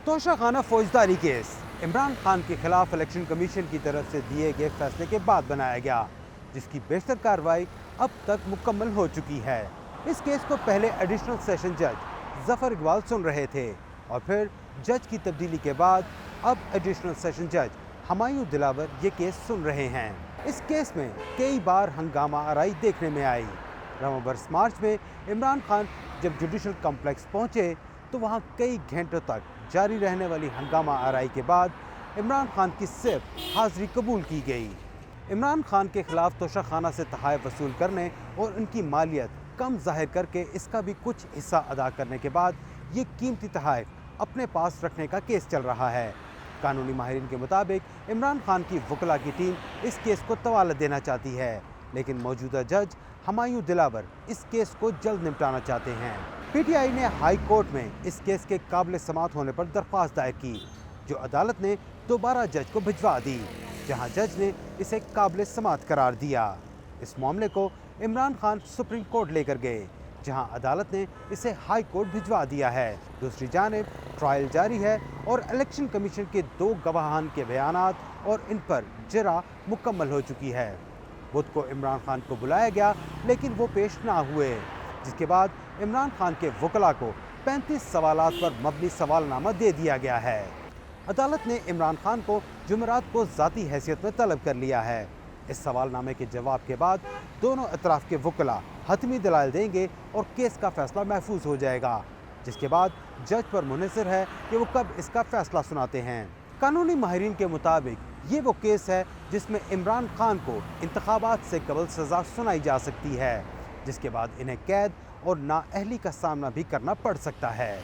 तोशा खाना फौजदारी केस इमरान खान के खिलाफ इलेक्शन कमीशन की तरफ से दिए गए फैसले के बाद बनाया गया, जिसकी बेशतर कार्रवाई अब तक मुकम्मल हो चुकी है। इस केस को पहले एडिशनल सेशन जज जफर इकबाल सुन रहे थे और फिर जज की तब्दीली के बाद अब एडिशनल सेशन जज हमायूं दिलावर ये केस सुन रहे हैं। इस केस में कई बार हंगामा आराई देखने में आई। नवंबर मार्च में इमरान खान जब जुडिशल कॉम्प्लेक्स पहुंचे तो वहां कई घंटों तक जारी रहने वाली हंगामा आराई के बाद इमरान खान की सिर्फ हाजिरी कबूल की गई। इमरान खान के खिलाफ तोशा खाना से तहाइफ वसूल करने और उनकी मालियत कम जाहिर करके इसका भी कुछ हिस्सा अदा करने के बाद ये कीमती तहाइफ अपने पास रखने का केस चल रहा है। कानूनी माहिरीन के मुताबिक इमरान खान की वकला की टीम इस केस को तवालत देना चाहती है, लेकिन मौजूदा जज हमायूं दिलावर इस केस को जल्द निपटाना चाहते हैं। पीटीआई ने हाई कोर्ट में इस केस के काबिल समाअत होने पर दरख्वास्त दायर की, जो अदालत ने दोबारा जज को भिजवा दी, जहां जज ने इसे काबिल समाअत करार दिया। इस मामले को इमरान खान सुप्रीम कोर्ट लेकर गए, जहां अदालत ने इसे हाई कोर्ट भिजवा दिया है। दूसरी जानिब ट्रायल जारी है और इलेक्शन कमीशन के 2 गवाहान के बयानात और इन पर जरा मुकम्मल हो चुकी है। बुध को इमरान खान को बुलाया गया, लेकिन वो पेश ना हुए, जिसके बाद इमरान खान के वकला को 35 सवालात पर मबनी सवालनामा दे दिया गया है। अदालत ने इमरान खान को जुमेरात को ज़ाती हैसियत में तलब कर लिया है। इस सवालनामे के जवाब के बाद दोनों अतराफ के वकला हतमी दलाइल देंगे और केस का फैसला महफूज हो जाएगा, जिसके बाद जज पर मुनहसर है कि वो कब इसका फैसला सुनाते हैं। कानूनी माहिरीन के मुताबिक ये वो केस है जिसमें इमरान खान को इंतखाबात से कबल सज़ा सुनाई जा सकती है, जिसके बाद इन्हें कैद और नाअहली का सामना भी करना पड़ सकता है।